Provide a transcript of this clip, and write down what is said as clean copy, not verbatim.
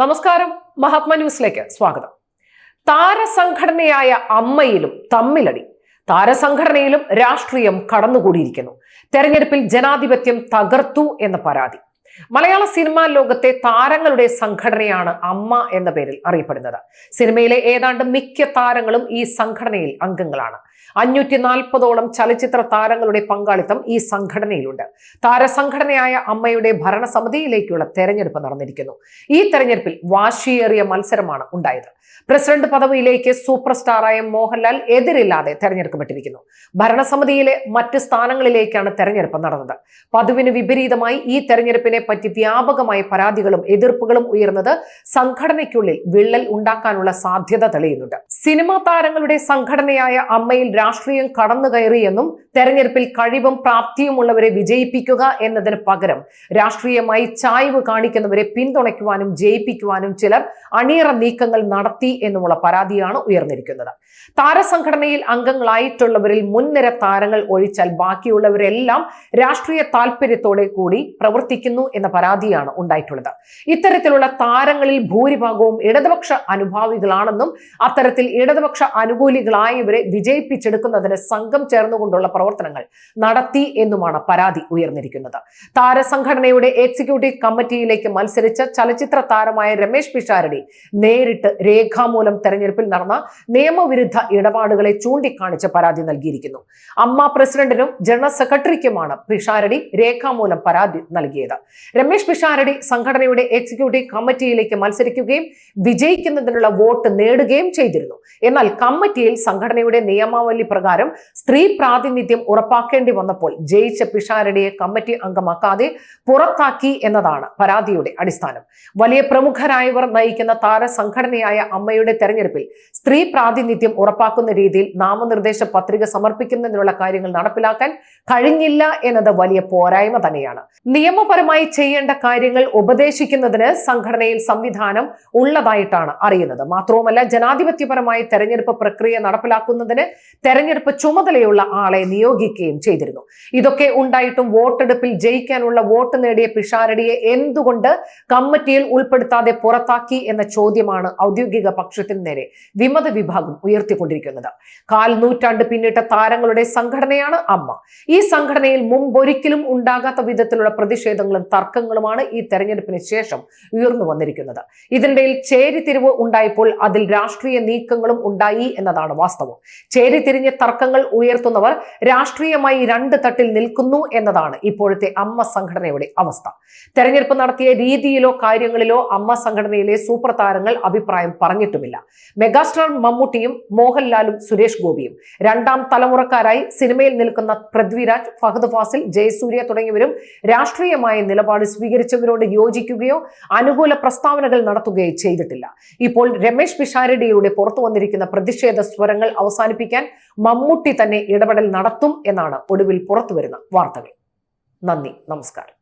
നമസ്കാരം, മഹാത്മാ ന്യൂസിലേക്ക് സ്വാഗതം. താരസംഘടനയായ അമ്മയിലും തമ്മിലടി. താരസംഘടനയിലും രാഷ്ട്രീയം കടന്നുകൂടിയിരിക്കുന്നു. തെരഞ്ഞെടുപ്പിൽ ജനാധിപത്യം തകർത്തു എന്ന പരാതി. മലയാള സിനിമാ ലോകത്തെ താരങ്ങളുടെ സംഘടനയാണ് അമ്മ എന്ന പേരിൽ അറിയപ്പെടുന്നത്. സിനിമയിലെ ഏതാണ്ട് മിക്ക താരങ്ങളും ഈ സംഘടനയിൽ അംഗങ്ങളാണ്. 540ഓളം ചലച്ചിത്ര താരങ്ങളുടെ പങ്കാളിത്തം ഈ സംഘടനയിലുണ്ട്. താരസംഘടനയായ അമ്മയുടെ ഭരണസമിതിയിലേക്കുള്ള തെരഞ്ഞെടുപ്പ് നടന്നിരിക്കുന്നു. ഈ തെരഞ്ഞെടുപ്പിൽ വാശിയേറിയ മത്സരമാണ് ഉണ്ടായത്. പ്രസിഡന്റ് പദവിയിലേക്ക് സൂപ്പർ സ്റ്റാറായ മോഹൻലാൽ എതിരില്ലാതെ തെരഞ്ഞെടുക്കപ്പെട്ടിരിക്കുന്നു. ഭരണസമിതിയിലെ മറ്റ് സ്ഥാനങ്ങളിലേക്കാണ് തെരഞ്ഞെടുപ്പ് നടന്നത്. പതിവിന് വിപരീതമായി ഈ തെരഞ്ഞെടുപ്പിനെ പറ്റി വ്യാപകമായ പരാതികളും എതിർപ്പുകളും ഉയർന്നത് സംഘടനയ്ക്കുള്ളിൽ വിള്ളൽ ഉണ്ടാക്കാനുള്ള സാധ്യത തെളിയുന്നുണ്ട്. സിനിമാ താരങ്ങളുടെ സംഘടനയായ അമ്മയിൽ രാഷ്ട്രീയം കടന്നു കയറിയെന്നും തെരഞ്ഞെടുപ്പിൽ കഴിവും പ്രാപ്തിയുമുള്ളവരെ വിജയിപ്പിക്കുക എന്നതിന് പകരം രാഷ്ട്രീയമായി ചായ്വ് കാണിക്കുന്നവരെ പിന്തുണയ്ക്കുവാനും ജയിപ്പിക്കുവാനും ചിലർ അണിയറ നീക്കങ്ങൾ നടത്തി എന്നുമുള്ള പരാതിയാണ് ഉയർന്നിരിക്കുന്നത്. താരസംഘടനയിൽ അംഗങ്ങളായിട്ടുള്ളവരിൽ മുൻനിര താരങ്ങൾ ഒഴിച്ചാൽ ബാക്കിയുള്ളവരെല്ലാം രാഷ്ട്രീയ താല്പര്യത്തോടെ കൂടി പ്രവർത്തിക്കുന്നു എന്ന പരാതിയാണ് ഉണ്ടായിട്ടുള്ളത്. ഇത്തരത്തിലുള്ള താരങ്ങളിൽ ഭൂരിഭാഗവും ഇടതുപക്ഷ അനുഭാവികളാണെന്നും അത്തരത്തിൽ ഇടതുപക്ഷ അനുകൂലികളായവരെ വിജയിപ്പിച്ചെടുക്കുന്നതിന് സംഘം ചേർന്നുകൊണ്ടുള്ള പ്രവർത്തനങ്ങൾ നടത്തി എന്നുമാണ് പരാതി ഉയർന്നിരിക്കുന്നത്. താരസംഘടനയുടെ എക്സിക്യൂട്ടീവ് കമ്മിറ്റിയിലേക്ക് മത്സരിച്ച ചലച്ചിത്ര താരമായ രമേശ് പിഷാരടി നേരിട്ട് രേഖാമൂലം തെരഞ്ഞെടുപ്പിൽ നടന്ന നിയമവിരുദ്ധ ഇടപാടുകളെ ചൂണ്ടിക്കാണിച്ച് പരാതി നൽകിയിരിക്കുന്നു. അമ്മ പ്രസിഡന്റിനും ജനറൽ സെക്രട്ടറിക്കുമാണ് പിഷാരടി രേഖാമൂലം പരാതി നൽകിയത്. രമേശ് പിഷാരടി സംഘടനയുടെ എക്സിക്യൂട്ടീവ് കമ്മിറ്റിയിലേക്ക് മത്സരിക്കുകയും വിജയിക്കുന്നതിനുള്ള വോട്ട് നേടുകയും ചെയ്തിരുന്നു. എന്നാൽ കമ്മിറ്റിയിൽ സംഘടനയുടെ നിയമാവലി പ്രകാരം സ്ത്രീ പ്രാതിനിധ്യം ഉറപ്പാക്കേണ്ടി വന്നപ്പോൾ ജയിച്ച പിഷാരടിയെ കമ്മിറ്റി അംഗമാക്കാതെ പുറത്താക്കി എന്നതാണ് പരാതിയുടെ അടിസ്ഥാനം. വലിയ പ്രമുഖരായവർ നയിക്കുന്ന താരസംഘടനയായ അമ്മയുടെ തെരഞ്ഞെടുപ്പിൽ സ്ത്രീ പ്രാതിനിധ്യം ഉറപ്പാക്കുന്ന രീതിയിൽ നാമനിർദ്ദേശ പത്രിക സമർപ്പിക്കുന്നതിനുള്ള കാര്യങ്ങൾ നടപ്പിലാക്കാൻ കഴിഞ്ഞില്ല എന്നത് വലിയ പോരായ്മ തന്നെയാണ്. നിയമപരമായി ചെയ്യേണ്ട കാര്യങ്ങൾ ഉപദേശിക്കുന്നതിന് സംഘടനയിൽ സംവിധാനം ഉള്ളതായിട്ടാണ് അറിയുന്നത്. മാത്രവുമല്ല, ജനാധിപത്യപരമായി തെരഞ്ഞെടുപ്പ് പ്രക്രിയ നടപ്പിലാക്കുന്നതിന് തെരഞ്ഞെടുപ്പ് ചുമതലയുള്ള ആളെ നിയോഗിക്കുകയും ചെയ്തിരുന്നു. ഇതൊക്കെ ഉണ്ടായിട്ടും വോട്ടെടുപ്പിൽ ജയിക്കാനുള്ള വോട്ട് നേടിയ പിഷാരടിയെ എന്തുകൊണ്ട് കമ്മിറ്റിയിൽ ഉൾപ്പെടുത്താതെ പുറത്താക്കി എന്ന ചോദ്യമാണ് ഔദ്യോഗിക പക്ഷത്തിന് നേരെ വിമത വിഭാഗം ഉയർത്തിക്കൊണ്ടിരിക്കുന്നത്. 1/4 നൂറ്റാണ്ട് പിന്നിട്ട താരങ്ങളുടെ സംഘടനയാണ് അമ്മ. ഈ സംഘടനയിൽ മുമ്പൊരിക്കലും ഉണ്ടാകാത്ത വിധത്തിലുള്ള പ്രതിഷേധങ്ങളും തർക്കങ്ങളുമാണ് ഈ തെരഞ്ഞെടുപ്പിന് ശേഷം ഉയർന്നു വന്നിരിക്കുന്നത്. ഇതിനിടയിൽ ചേരിതിരിവ് ഉണ്ടായപ്പോൾ അതിൽ രാഷ്ട്രീയ നീക്കങ്ങളും ഉണ്ടായി എന്നതാണ് വാസ്തവം. ചേരിതിരിഞ്ഞ തർക്കങ്ങൾ ഉയർത്തുന്നവർ രാഷ്ട്രീയമായി 2 തട്ടിൽ നിൽക്കുന്നു എന്നതാണ് ഇപ്പോഴത്തെ അമ്മ സംഘടനയുടെ അവസ്ഥ. തെരഞ്ഞെടുപ്പ് നടത്തിയ രീതിയിലോ കാര്യങ്ങളിലോ അമ്മ സംഘടനയിലെ സൂപ്പർ താരങ്ങൾ അഭിപ്രായം പറഞ്ഞിട്ടുമില്ല. മെഗാസ്റ്റാർ മമ്മൂട്ടിയും മോഹൻലാലും സുരേഷ് ഗോപിയും 2ാം തലമുറക്കാരായി സിനിമയിൽ നിൽക്കുന്ന പൃഥ്വിരാജ്, ഫഹദ് ഫാസിൽ, ജയസൂര്യ തുടങ്ങിയവരും രാഷ്ട്രീയമായ നിലപാട് സ്വീകരിച്ചവരോട് യോജിക്കുകയോ അനുകൂല പ്രസ്താവനകൾ നടത്തുകയോ ചെയ്തിട്ടില്ല. ഇപ്പോൾ രമേശ് പിഷാരടിയുടെ പുറത്തു വന്നിരിക്കുന്ന പ്രതിഷേധ സ്വരങ്ങൾ അവസാനിപ്പിക്കാൻ മമ്മൂട്ടി തന്നെ ഇടപെടൽ നടത്തും എന്നാണ് ഒടുവിൽ പുറത്തുവരുന്ന വാർത്തകൾ. നന്ദി, നമസ്കാരം.